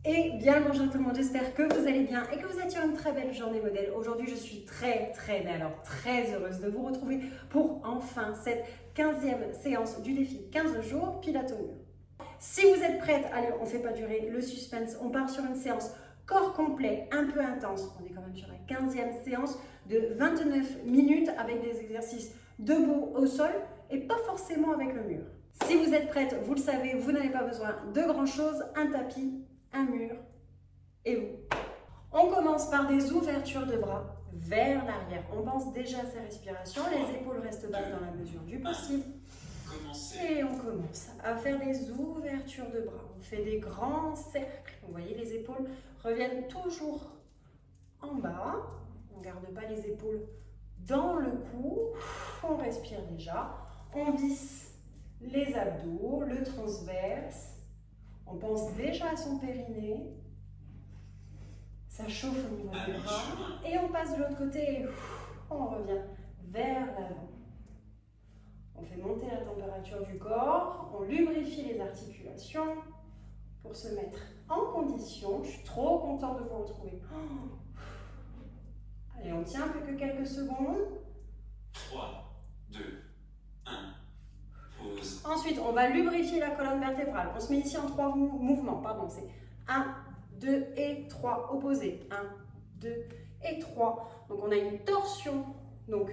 Et bien le bonjour tout le monde, j'espère que vous allez bien et que vous êtes sur une très belle journée modèle. Aujourd'hui je suis très heureuse de vous retrouver pour enfin cette 15e séance du défi 15 jours pilates au mur. Si vous êtes prête, allez on ne fait pas durer le suspense, on part sur une séance corps complet, un peu intense. On est quand même sur la 15e séance de 29 minutes avec des exercices debout au sol et pas forcément avec le mur. Si vous êtes prête, vous le savez, vous n'avez pas besoin de grand chose, un tapis, un mur et vous. On commence par des ouvertures de bras vers l'arrière. On pense déjà à sa respiration, les épaules restent basses dans la mesure du possible. Et on commence à faire des ouvertures de bras. On fait des grands cercles. Vous voyez, les épaules reviennent toujours en bas. On ne garde pas les épaules dans le cou. On respire déjà. On visse les abdos, le transverse. On pense déjà à son périnée. Ça chauffe au niveau des bras. Et on passe de l'autre côté et on revient vers l'avant. On fait monter la température du corps. On lubrifie les articulations pour se mettre en condition. Je suis trop contente de vous retrouver. Allez, on tient plus que quelques secondes. 3, 2, 1. Pause. Ensuite, on va lubrifier la colonne vertébrale. On se met ici en 3 mouvements. Pardon, c'est 1, 2 et 3 opposés. 1, 2 et 3. Donc, on a une torsion donc,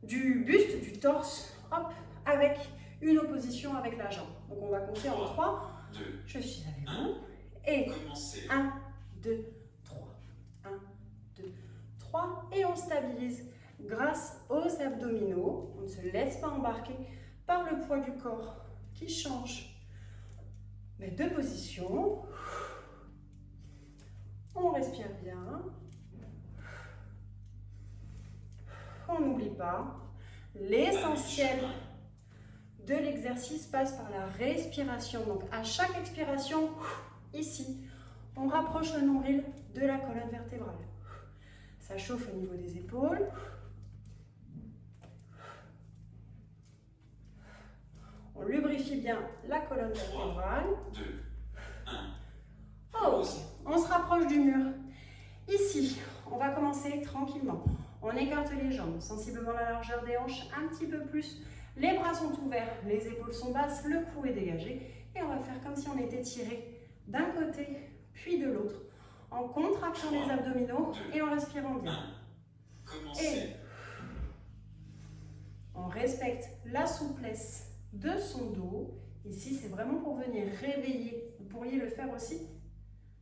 du buste, du torse, hop, avec une opposition avec la jambe. Donc, on va compter en 3. 2. Je suis avec vous. Et Commencez. 1, 2, 3. 1, 2, 3. Et on stabilise grâce aux abdominaux. On ne se laisse pas embarquer par le poids du corps qui change de position. On respire bien. On n'oublie pas, l'essentiel de l'exercice passe par la respiration. Donc à chaque expiration, ici, on rapproche le nombril de la colonne vertébrale. Ça chauffe au niveau des épaules. On lubrifie bien la colonne vertébrale. 2, 1. Ok, on se rapproche du mur. Ici, on va commencer tranquillement. On écarte les jambes, sensiblement la largeur des hanches, un petit peu plus. Les bras sont ouverts, les épaules sont basses, le cou est dégagé. Et on va faire comme si on était tiré d'un côté, puis de l'autre, en contractant les abdominaux et en respirant bien. Et on respecte la souplesse de son dos. Ici, c'est vraiment pour venir réveiller. Vous pourriez le faire aussi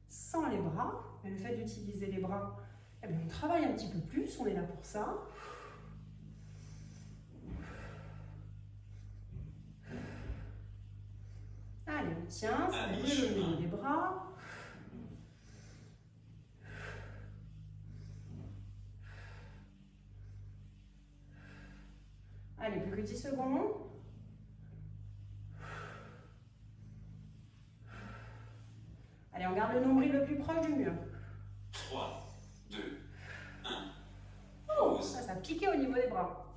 sans les bras. Mais le fait d'utiliser les bras, eh bien, on travaille un petit peu plus. On est là pour ça. Allez, on tient. Stabilisez le niveau des bras. Allez, plus que 10 secondes. Allez, on garde le nombril le plus proche du mur. 3, 2, 1. Oh, ça piquait au niveau des bras.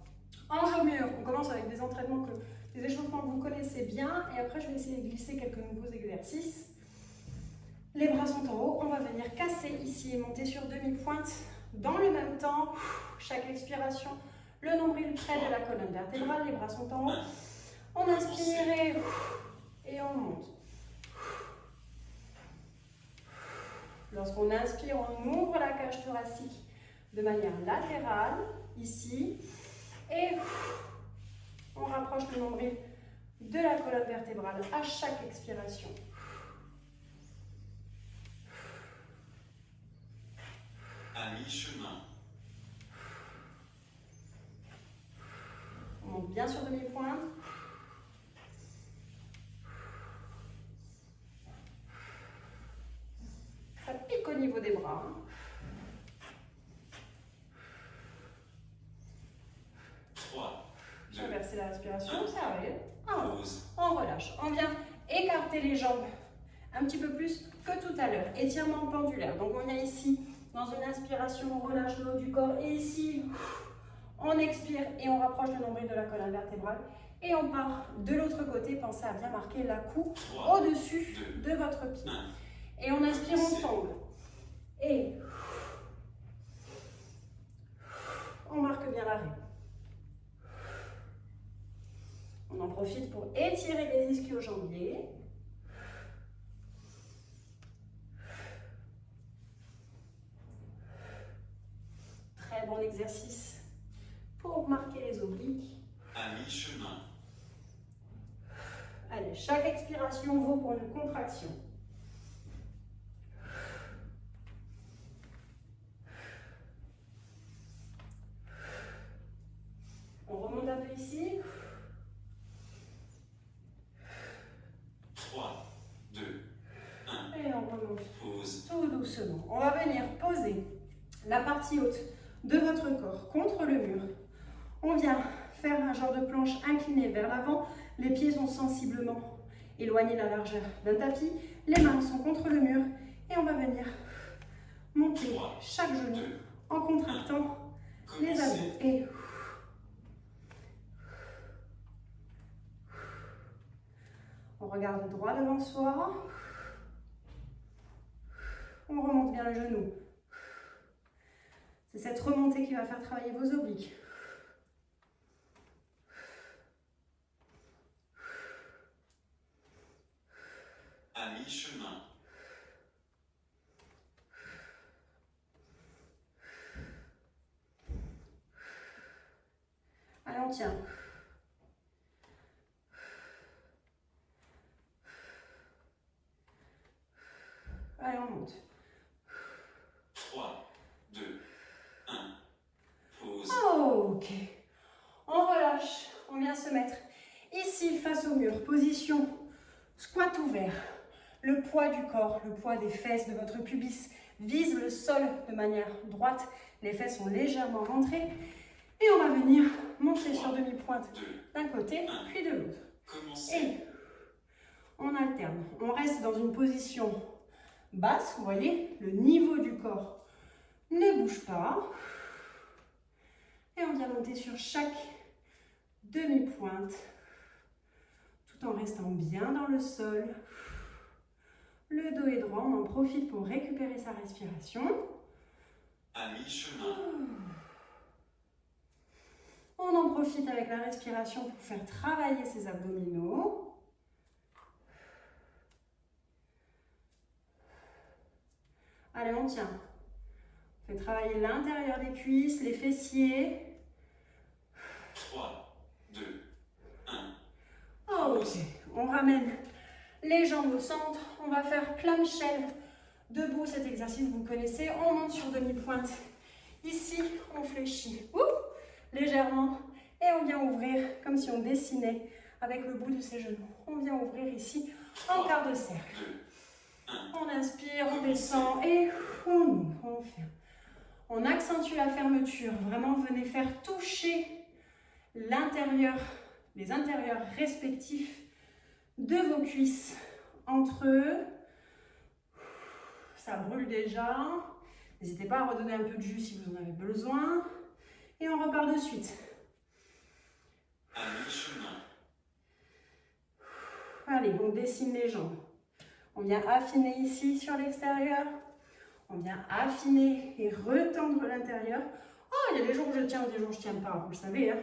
Hanche au mur. On commence avec des entraînements, des échauffements que vous connaissez bien. Et après, je vais essayer de glisser quelques nouveaux exercices. Les bras sont en haut. On va venir casser ici et monter sur demi-pointe. Dans le même temps, chaque expiration, le nombril près de la colonne vertébrale. Les bras sont en haut. On inspire et on monte. Lorsqu'on inspire, on ouvre la cage thoracique de manière latérale, ici. Et on rapproche le nombril de la colonne vertébrale à chaque expiration. À mi-chemin. On monte bien sur demi-pointe. Ça pique au niveau des bras. Inverser la respiration, ça arrive. On relâche. On vient écarter les jambes un petit peu plus que tout à l'heure. Étirement pendulaire. Donc on est ici dans une inspiration, on relâche le haut du corps. Et ici, on expire et on rapproche le nombril de la colonne vertébrale. Et on part de l'autre côté. Pensez à bien marquer la cou au-dessus de votre pied. Et on inspire, on tangue. Et on marque bien l'arrêt. On en profite pour étirer les ischio-jambiers. Très bon exercice pour marquer les obliques. À mi-chemin. Allez, chaque expiration vaut pour une contraction. On remonte un peu ici. 3, 2, 1. Et on remonte Pause. tout doucement. On va venir poser la partie haute de votre corps contre le mur. On vient faire un genre de planche inclinée vers l'avant. Les pieds sont sensiblement éloignés de la largeur d'un tapis. Les mains sont contre le mur. Et on va venir monter 3, chaque genou 2, en contractant les abdos. commencez. Et on regarde droit devant soi. On remonte bien le genou. C'est cette remontée qui va faire travailler vos obliques. À mi-chemin. Allez, on tient. Allez, on monte. 3, 2, 1. Pause. Ok. On relâche. On vient se mettre ici face au mur. Position squat ouvert. Le poids du corps, le poids des fesses, de votre pubis vise le sol de manière droite. Les fesses sont légèrement rentrées. Et on va venir monter sur demi-pointe 2, d'un côté, puis de l'autre. commencez. Et on alterne. On reste dans une position basse. Vous voyez, le niveau du corps ne bouge pas. Et on vient monter sur chaque demi-pointe, tout en restant bien dans le sol. Le dos est droit, on en profite pour récupérer sa respiration. À mi-chemin. On en profite avec la respiration pour faire travailler ses abdominaux. Allez, on tient. On fait travailler l'intérieur des cuisses, les fessiers. 3, 2, 1. Ok, on ramène les jambes au centre. On va faire clamshell debout. Cet exercice, vous connaissez. On monte sur demi-pointe. Ici, on fléchit légèrement et on vient ouvrir comme si on dessinait avec le bout de ses genoux. On vient ouvrir ici en quart de cercle. 2, 1. On inspire, on descend et on ouvre, on ferme. On accentue la fermeture. Vraiment, venez faire toucher l'intérieur, les intérieurs respectifs de vos cuisses entre eux. Ça brûle déjà. N'hésitez pas à redonner un peu de jus si vous en avez besoin. Et on repart de suite. À mi-chemin. Allez, on dessine les jambes. On vient affiner ici sur l'extérieur. On vient affiner et retendre l'intérieur. Oh, il y a des jours où je tiens, des jours où je ne tiens pas. Vous le savez, hein.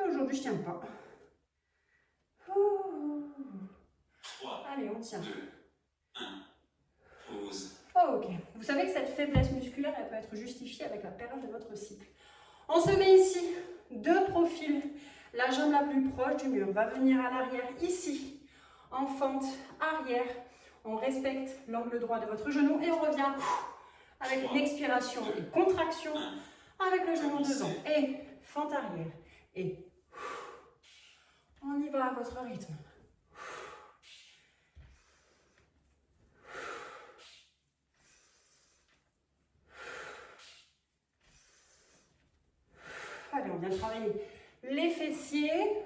Aujourd'hui, je ne tiens pas. Ouh. 3, Allez, on tient. 2, 1. Pause. Oh, ok. Vous savez que cette faiblesse musculaire, elle peut être justifiée avec la période de votre cycle. On se met ici, de profil. La jambe la plus proche du mur va venir à l'arrière, ici, en fente arrière. On respecte l'angle droit de votre genou et on revient avec une expiration et contraction avec le genou devant. Et fente arrière. Et on y va à votre rythme. Allez, on vient travailler les fessiers.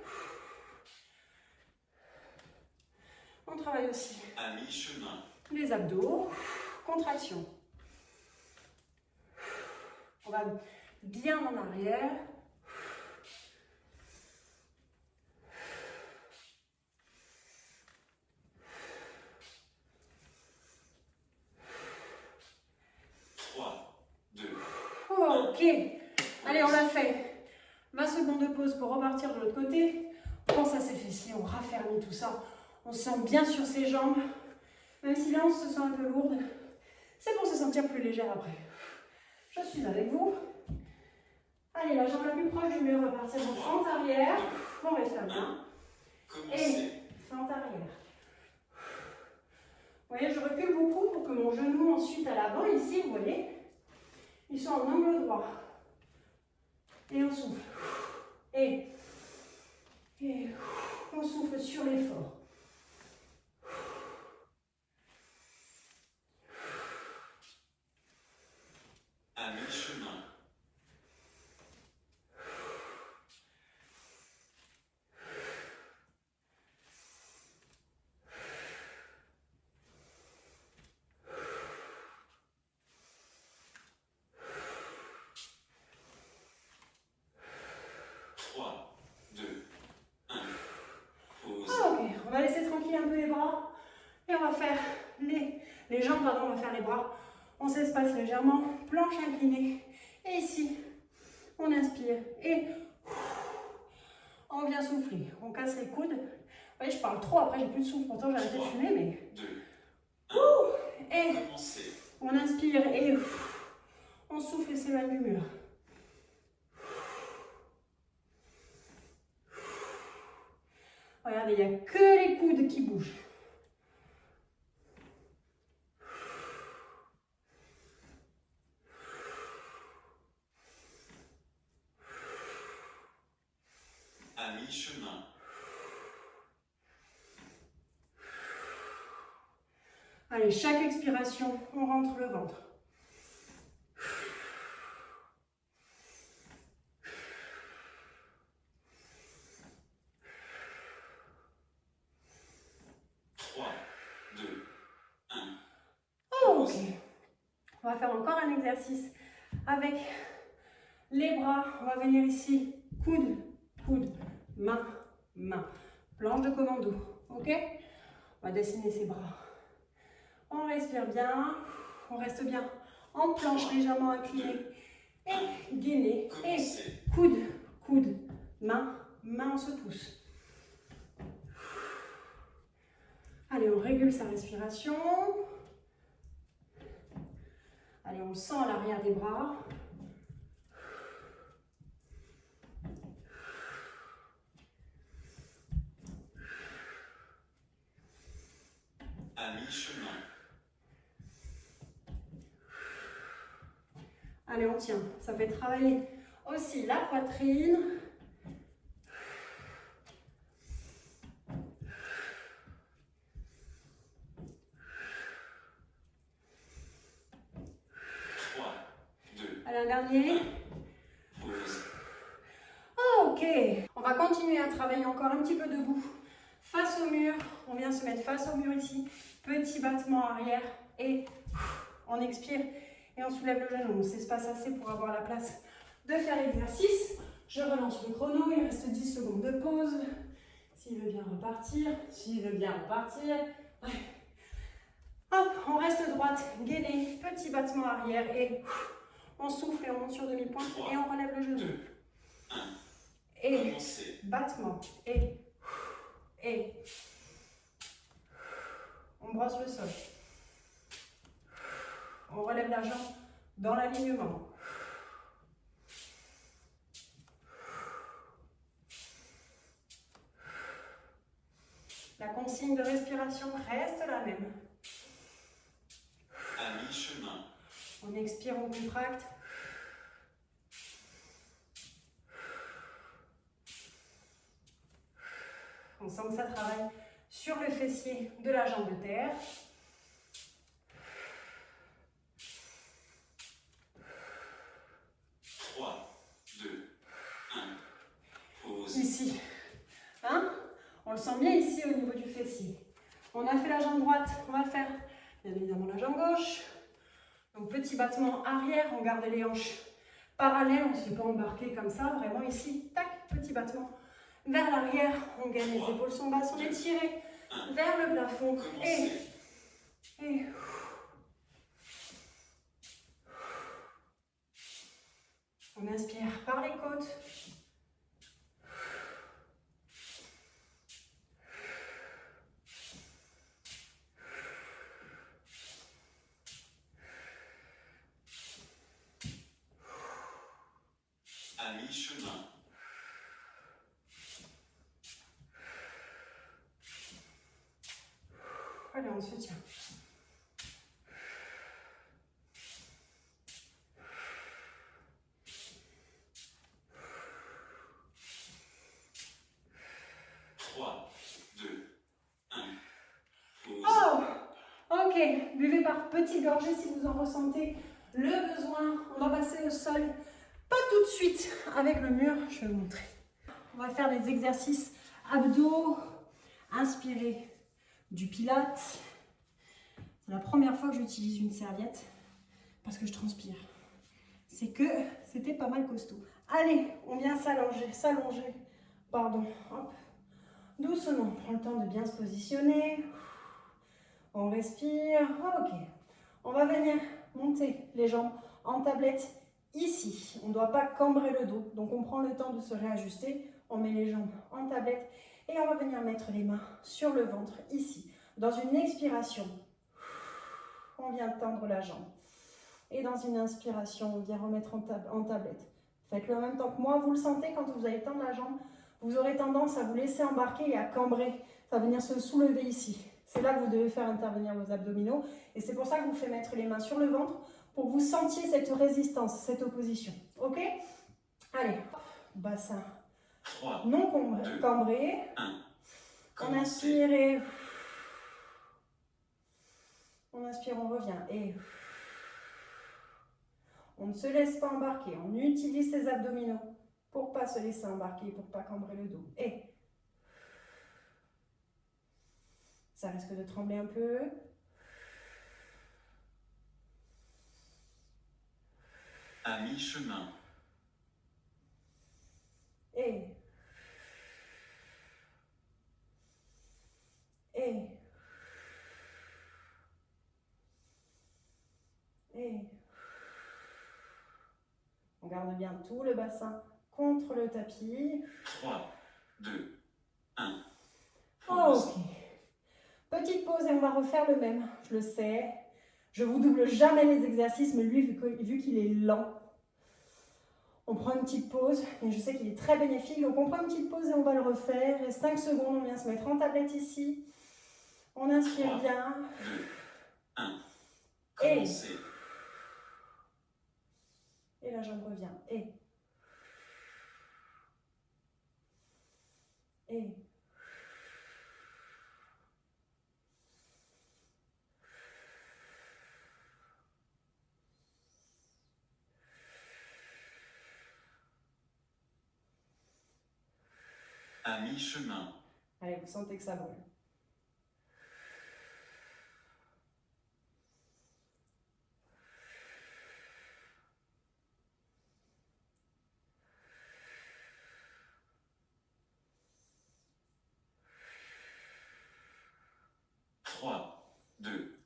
On travaille aussi À mi-chemin. les abdos. Contraction. On va bien en arrière. Allez, on l'a fait. Ma seconde pause pour repartir de l'autre côté. On pense à ses fessiers, on raffermit tout ça. On se sent bien sur ses jambes. Même si là, on se sent un peu lourde, c'est pour se sentir plus légère après. Je suis avec vous. Allez, la jambe la plus proche du mur, on va partir en fente arrière. On respire bien. Et fente arrière. Vous voyez, je recule beaucoup pour que mon genou ensuite à l'avant, ici, vous voyez, ils sont en angle droit. Et on souffle. Et on souffle sur l'effort. À mi-chemin. On va laisser tranquille un peu les bras et on va faire les jambes, pardon, on va faire les bras. On s'espace légèrement, planche inclinée. Et ici, on inspire et on vient souffler. On casse les coudes. Vous voyez, je parle trop, après j'ai plus de souffle, pourtant j'ai arrêté de fumer, mais... Et on inspire et on souffle et s'éloigne du mur. Regardez, il n'y a que les coudes qui bougent. À mi-chemin. Allez, chaque expiration, on rentre le ventre. Ok. On va faire encore un exercice avec les bras. On va venir ici, coude, coude, main, main. Planche de commando, ok? On va dessiner ses bras. On respire bien, on reste bien en planche légèrement inclinée et gainée. Et coude, coude, main, main, on se pousse. Allez, on régule sa respiration. Allez, on sent l'arrière des bras. À mi-chemin. Allez, on tient. Ça fait travailler aussi la poitrine. Allez, un dernier. Ok. On va continuer à travailler encore un petit peu debout. Face au mur. On vient se mettre face au mur ici. Petit battement arrière. Et on expire. Et on soulève le genou. On s'espace assez pour avoir la place de faire l'exercice. Je relance le chrono. Il reste 10 secondes de pause. S'il veut bien repartir. S'il veut bien repartir. Hop, on reste droite. Gainée. Petit battement arrière. Et on souffle et on monte sur demi-pointe. Et on relève le genou. Et battement. Et on brosse le sol. On relève la jambe dans l'alignement. La consigne de respiration reste la même. À mi-chemin. On expire, on contracte. On sent que ça travaille sur le fessier de la jambe de terre. Ici. Hein? On le sent bien ici au niveau du fessier. On a fait la jambe droite, on va faire bien évidemment la jambe gauche. Donc petit battement arrière, on garde les hanches parallèles, on ne se fait pas embarquer comme ça, vraiment ici, tac, petit battement. Vers l'arrière, on gagne les épaules sont basses, on est tiré vers le plafond. Et On inspire par les côtes. À mi-chemin. Allez, on se tient. Oh, ok. Buvez par petites gorgées si vous en ressentez le besoin. On va passer au sol. Pas tout de suite avec le mur. Je vais vous montrer. On va faire des exercices abdos. Inspirez du pilates. C'est la première fois que j'utilise une serviette parce que je transpire. C'est que c'était pas mal costaud. Allez, on vient s'allonger. Pardon. Hop. Doucement, on prend le temps de bien se positionner. On respire. Ok. On va venir monter les jambes en tablette ici. On ne doit pas cambrer le dos. Donc on prend le temps de se réajuster. On met les jambes en tablette et on va venir mettre les mains sur le ventre ici. Dans une expiration, on vient tendre la jambe. Et dans une inspiration, on vient remettre en tablette. Faites-le en même temps que moi. Vous le sentez quand vous allez tendre la jambe. Vous aurez tendance à vous laisser embarquer et à cambrer. Ça va venir se soulever ici. C'est là que vous devez faire intervenir vos abdominaux. Et c'est pour ça que je vous fais mettre les mains sur le ventre pour que vous sentiez cette résistance, cette opposition. Ok? Allez, bassin 3, non cambré. 1. On inspire et... On inspire, on revient. Et... On ne se laisse pas embarquer. On utilise ses abdominaux pour ne pas se laisser embarquer, pour ne pas cambrer le dos. Et... Ça risque de trembler un peu. À mi-chemin. Et... On garde bien tout le bassin contre le tapis. 3, 2, 1. Ok. Petite pause et on va refaire le même. Je le sais. Je vous double jamais les exercices, mais lui, vu qu'il est lent, on prend une petite pause. Et je sais qu'il est très bénéfique. Donc on prend une petite pause et on va le refaire. Et 5 secondes, on vient se mettre en tablette ici. On inspire 3, bien. 2, 1. Et... Commencez. Et la jambe revient. Et... À mi-chemin. Allez, vous sentez que ça brûle.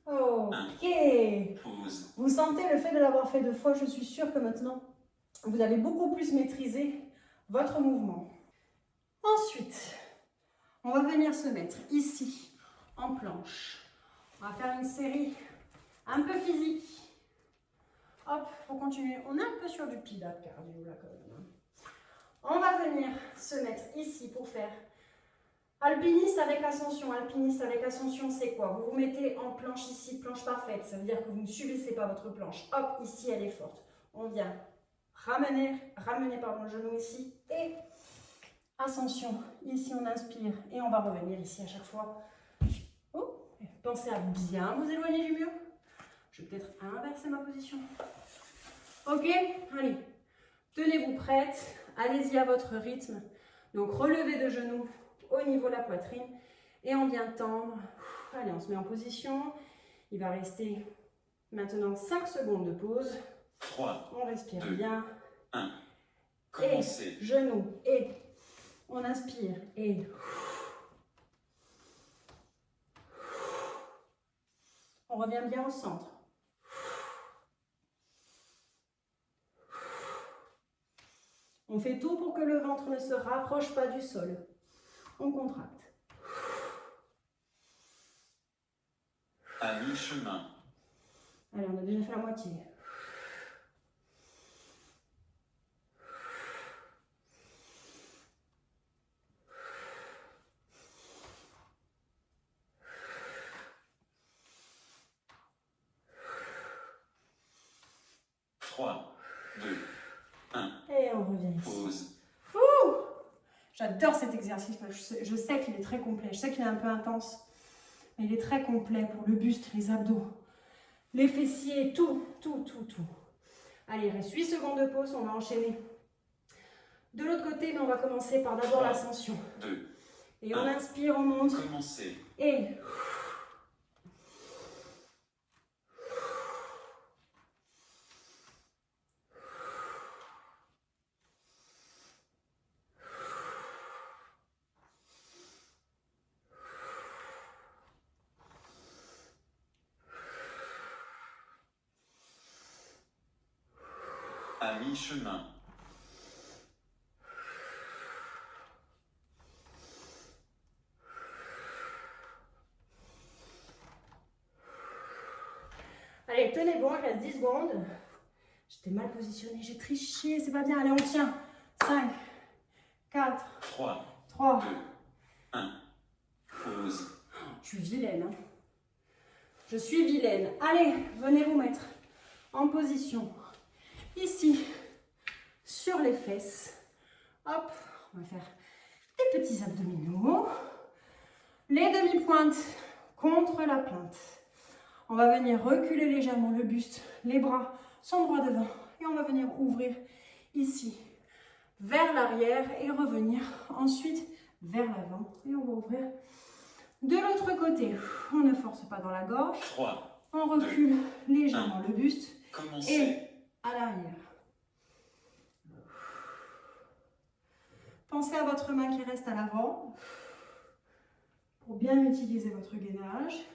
Ok. Pause. Vous sentez le fait de l'avoir fait 2 fois, je suis sûre que maintenant, vous avez beaucoup plus maîtrisé votre mouvement. Ensuite, on va venir se mettre ici, en planche. On va faire une série un peu physique. Hop, pour continuer. On est un peu sur du pilates cardio là quand même. On va venir se mettre ici pour faire alpiniste avec ascension. Alpiniste avec ascension, c'est quoi? Vous vous mettez en planche ici, planche parfaite. Ça veut dire que vous ne subissez pas votre planche. Hop, ici, elle est forte. On vient ramener le genou ici et ascension. Ici, on inspire et on va revenir ici à chaque fois. Oh, pensez à bien vous éloigner du mur. Je vais peut-être inverser ma position. Ok, allez. Tenez-vous prête. Allez-y à votre rythme. Donc, relevez de genoux au niveau de la poitrine et on vient tendre. Allez, on se met en position. Il va rester maintenant 5 secondes de pause. 3, on respire 2, bien. 1. Commencez. Et genoux et on inspire et on revient bien au centre. On fait tout pour que le ventre ne se rapproche pas du sol. On contracte. À mi-chemin. Allez, on a déjà fait la moitié. Trois, deux, un. Et on revient ici. Pause. J'adore cet exercice. Je sais qu'il est très complet. Je sais qu'il est un peu intense. Mais il est très complet pour le buste, les abdos, les fessiers, tout. Allez, il reste 8 secondes de pause. On va enchaîner de l'autre côté, mais on va commencer par d'abord l'ascension. 2. Et on inspire, on monte. Commencez. Et à mi-chemin. allez, tenez bon, il reste 10 secondes. J'étais mal positionnée, j'ai triché, c'est pas bien. Allez, on tient. 5, 4, 3, 3. 2, 1. Pause. Je suis vilaine. Hein. Je suis vilaine. Allez, venez vous mettre en position. Ici, sur les fesses. Hop, on va faire des petits abdominaux. Les demi-pointes contre la plainte. On va venir reculer légèrement le buste. Les bras sont droits devant. Et on va venir ouvrir ici vers l'arrière et revenir ensuite vers l'avant. Et on va ouvrir de l'autre côté. On ne force pas dans la gorge. 3. On recule légèrement le buste. Commencez. Et à l'arrière. Pensez à votre main qui reste à l'avant pour bien utiliser votre gainage.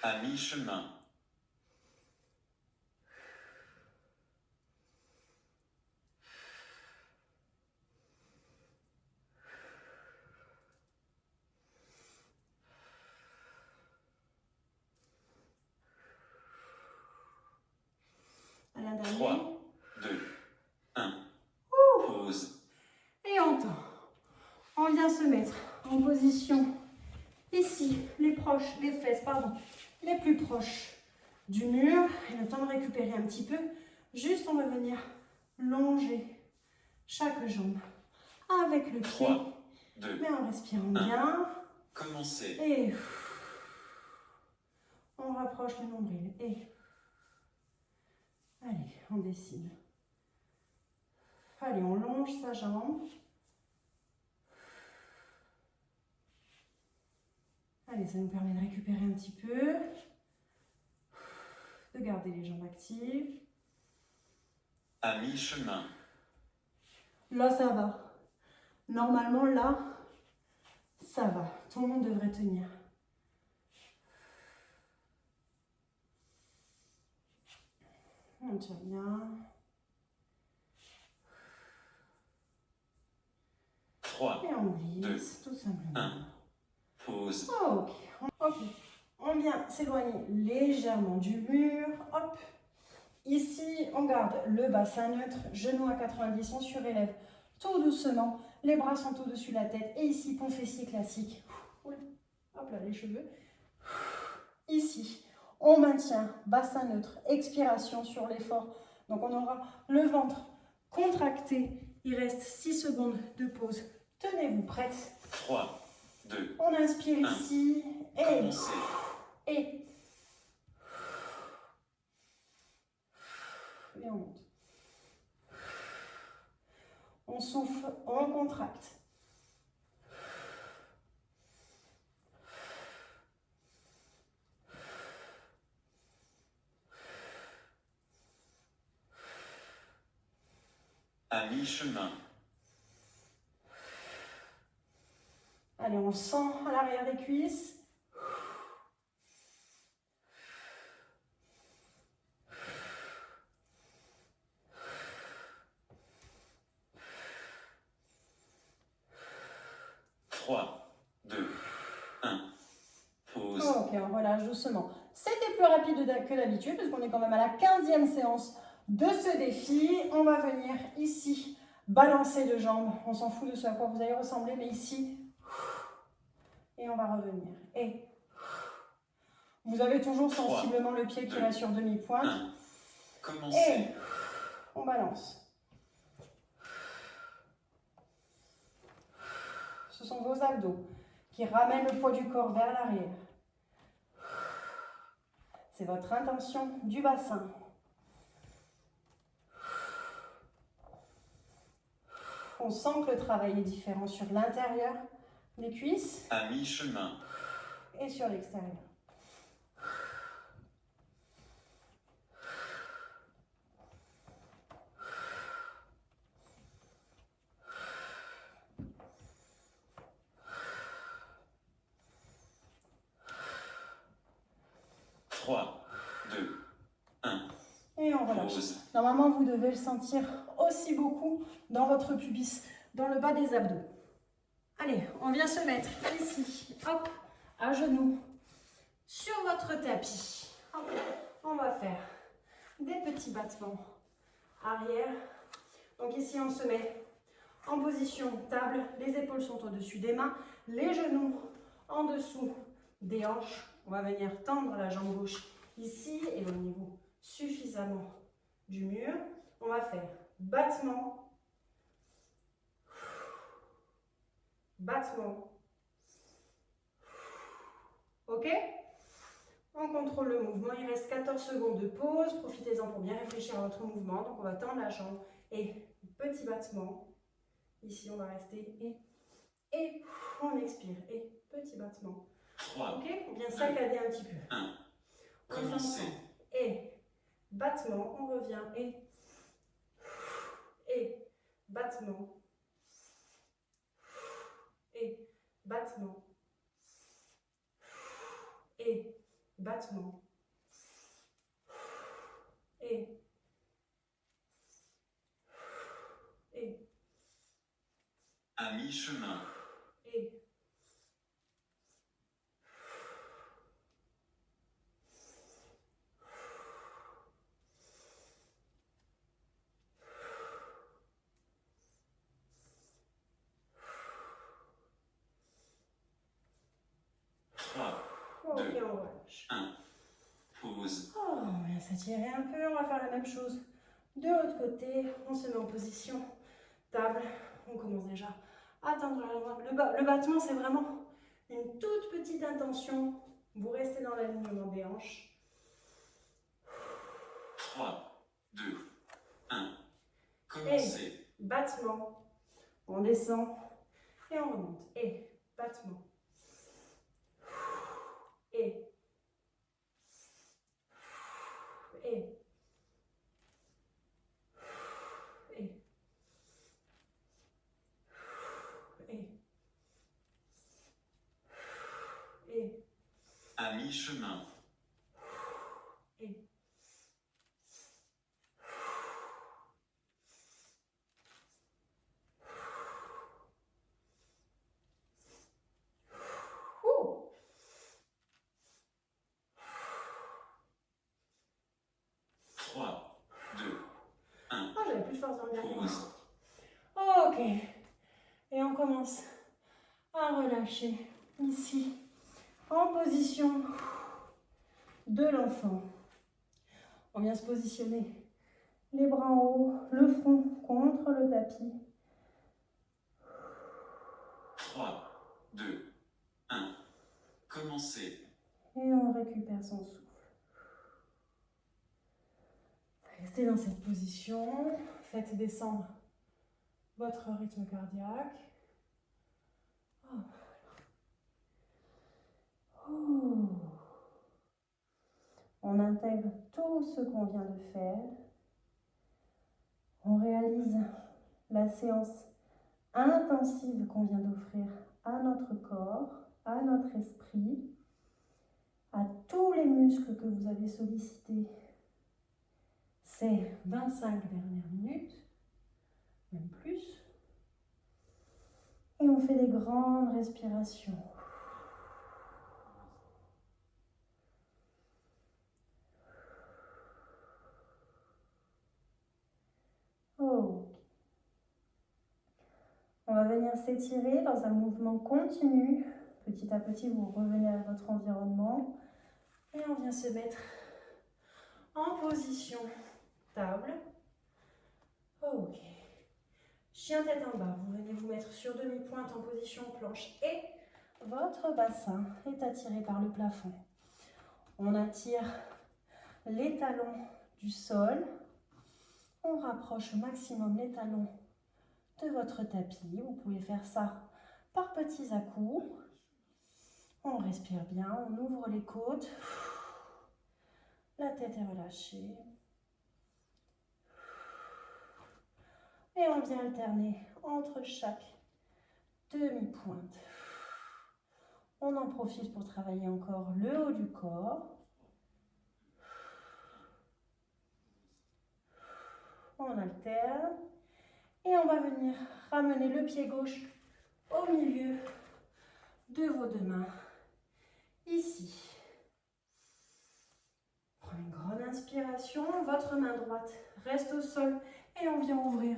À mi-chemin. À la dernière. 3, 2, 1. Pause. Et on tend. On vient se mettre en position ici, les fesses, les plus proches du mur. Et le temps de récupérer un petit peu, juste on va venir longer chaque jambe avec le pied, 3, 2, mais en respirant bien. Commencez. Et on rapproche le nombril. Et allez, on décide. Allez, on longe sa jambe. Allez, ça nous permet de récupérer un petit peu, de garder les jambes actives. À mi-chemin. Là, ça va. Normalement, là, ça va. Tout le monde devrait tenir. On tient bien. 3, Et on glisse, tout simplement. 1. Pause. Ok. On vient s'éloigner légèrement du mur. Hop. Ici, on garde le bassin neutre, genou à 90, on surélève tout doucement. Les bras sont au-dessus de la tête. Et ici, pont fessier classique. Hop là, les cheveux. Ici, on maintient bassin neutre, expiration sur l'effort. Donc, on aura le ventre contracté. Il reste 6 secondes de pause. Tenez-vous prête. 3, 2, On inspire ici. Commencez. Et on monte. On souffle, on contracte. À mi-chemin. Allez, on sent à l'arrière des cuisses. Trois, deux, un. Pause. Ok, on relâche doucement. C'était plus rapide que d'habitude parce qu'on est quand même à la 15e séance de ce défi. On va venir ici balancer de jambes. On s'en fout de ce à quoi vous allez ressembler, mais ici. Et on va revenir. Et vous avez toujours sensiblement le pied qui va sur demi-pointe. Commencez. Et on balance. Ce sont vos abdos qui ramènent le poids du corps vers l'arrière. C'est votre intention du bassin. On sent que le travail est différent sur l'intérieur des cuisses À mi-chemin. et sur l'extérieur. Trois, deux, un. Et on relâche. Pause. Normalement, vous devez le sentir aussi beaucoup dans votre pubis, dans le bas des abdos. Allez, on vient se mettre ici, hop, à genoux, sur votre tapis. Hop, on va faire des petits battements arrière. Donc ici, on se met en position table, les épaules sont au-dessus des mains, les genoux en dessous des hanches. On va venir tendre la jambe gauche ici et au niveau suffisamment du mur. On va faire battement, battement. Ok? On contrôle le mouvement. Il reste 14 secondes de pause. Profitez-en pour bien réfléchir à votre mouvement. Donc on va tendre la jambe et petit battement. Ici on va rester et on expire et petit battement. 3, Ok? On vient saccader un petit peu. 1. On fait Commencez. ensemble. Et battement, on revient et battement et battement et battement et À mi-chemin. et 3, ok, 2, on relâche. 1. Pause. Oh, on vient s'attirer un peu, on va faire la même chose de l'autre côté. On se met en position table. On commence déjà à tendre la jambe. Le battement, c'est vraiment une toute petite intention. Vous restez dans l'alignement des hanches. 3, 2, 1. Commencez. Battement. On descend et on remonte. Et battement. Et et À mi-chemin. et Ouh. 3, 2, 1. Oh, j'avais plus de force dans le dernier. Pause. Ok. Et on commence à relâcher ici, en position de l'enfant. On vient se positionner les bras en haut, le front contre le tapis. 3, 2, 1. Commencez. Et on récupère son souffle. Restez dans cette position. Faites descendre votre rythme cardiaque. Oh. Oh. On intègre tout ce qu'on vient de faire. On réalise la séance intensive qu'on vient d'offrir à notre corps, à notre esprit, à tous les muscles que vous avez sollicités ces 25 dernières minutes, même plus. Et on fait des grandes respirations. Oh. On va venir s'étirer dans un mouvement continu. Petit à petit, vous revenez à votre environnement. Et on vient se mettre en position table. Ok. Chien tête en bas. Vous venez vous mettre sur demi-pointe en position planche. Et votre bassin est attiré par le plafond. On attire les talons du sol. On rapproche au maximum les talons de votre tapis. Vous pouvez faire ça par petits à-coups. On respire bien, on ouvre les côtes. La tête est relâchée. Et on vient alterner entre chaque demi-pointe. On en profite pour travailler encore le haut du corps. On alterne. Et on va venir ramener le pied gauche au milieu de vos deux mains. Ici. Prenez une grande inspiration. Votre main droite reste au sol. Et on vient ouvrir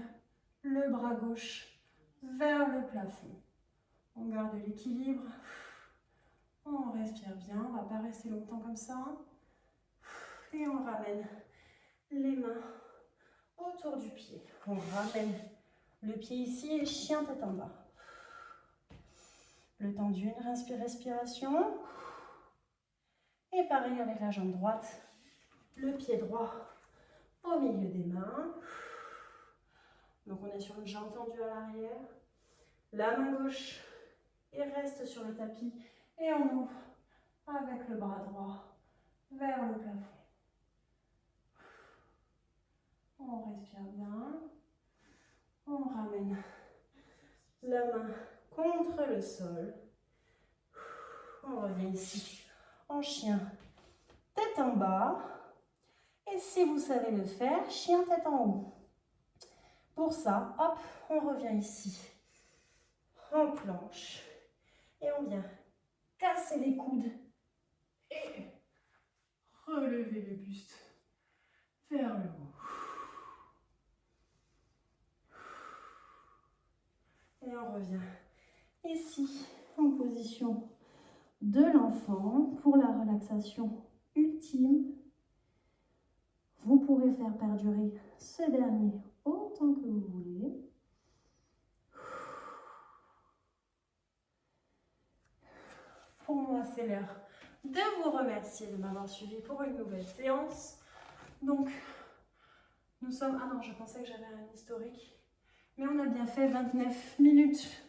le bras gauche vers le plafond. On garde l'équilibre. On respire bien. On ne va pas rester longtemps comme ça. Et on ramène les mains autour du pied. On ramène le pied ici et chien tête en bas. Le temps d'une respiration. Et pareil avec la jambe droite. Le pied droit au milieu des mains. Donc on est sur une jambe tendue à l'arrière. La main gauche et reste sur le tapis. Et on ouvre avec le bras droit vers le plafond. On respire bien. On ramène la main contre le sol. On revient ici en chien tête en bas. Et si vous savez le faire, chien tête en haut. Pour ça, hop, on revient ici en planche. Et on vient casser les coudes et relever le buste vers le haut. Et on revient ici en position de l'enfant pour la relaxation ultime. Vous pourrez faire perdurer ce dernier autant que vous voulez. Pour moi, c'est l'heure de vous remercier de m'avoir suivi pour une nouvelle séance. Donc, nous sommes... Ah non, je pensais que j'avais un historique. Mais on a bien fait 29 minutes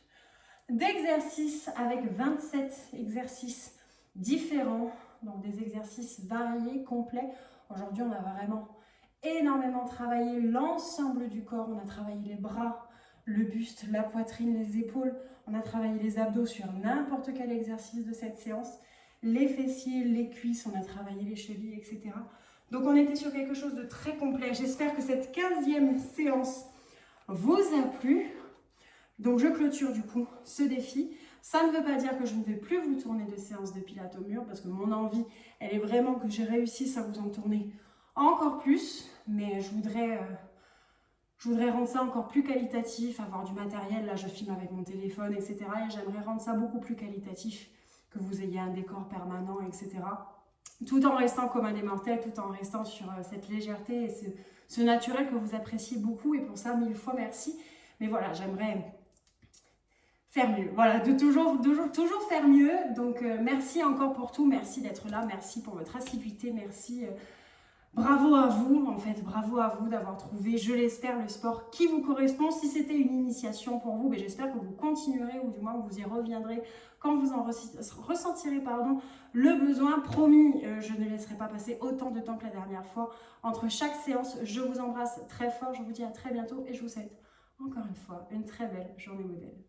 d'exercice avec 27 exercices différents. Donc, des exercices variés, complets. Aujourd'hui, on a vraiment énormément travaillé l'ensemble du corps. On a travaillé les bras, le buste, la poitrine, les épaules. On a travaillé les abdos sur n'importe quel exercice de cette séance. Les fessiers, les cuisses, on a travaillé les chevilles, etc. Donc on était sur quelque chose de très complet. J'espère que cette 15e séance vous a plu. Donc je clôture du coup ce défi. Ça ne veut pas dire que je ne vais plus vous tourner de séances de pilates au mur parce que mon envie, elle est vraiment que j'ai réussi à vous en tourner encore plus. Mais je voudrais rendre ça encore plus qualitatif, avoir du matériel. Là, je filme avec mon téléphone, etc. Et j'aimerais rendre ça beaucoup plus qualitatif, que vous ayez un décor permanent, etc. Tout en restant commun des mortels, tout en restant sur cette légèreté et ce naturel que vous appréciez beaucoup. Et pour ça, 1000 fois merci. Mais voilà, j'aimerais faire mieux. Voilà, de toujours faire mieux. Donc, merci encore pour tout. Merci d'être là. Merci pour votre assiduité. Merci. Bravo à vous, en fait, bravo à vous d'avoir trouvé, je l'espère, le sport qui vous correspond. Si c'était une initiation pour vous, j'espère que vous continuerez ou du moins que vous y reviendrez quand vous en ressentirez le besoin. Promis, je ne laisserai pas passer autant de temps que la dernière fois entre chaque séance. Je vous embrasse très fort, je vous dis à très bientôt et je vous souhaite encore une fois une très belle journée modèle.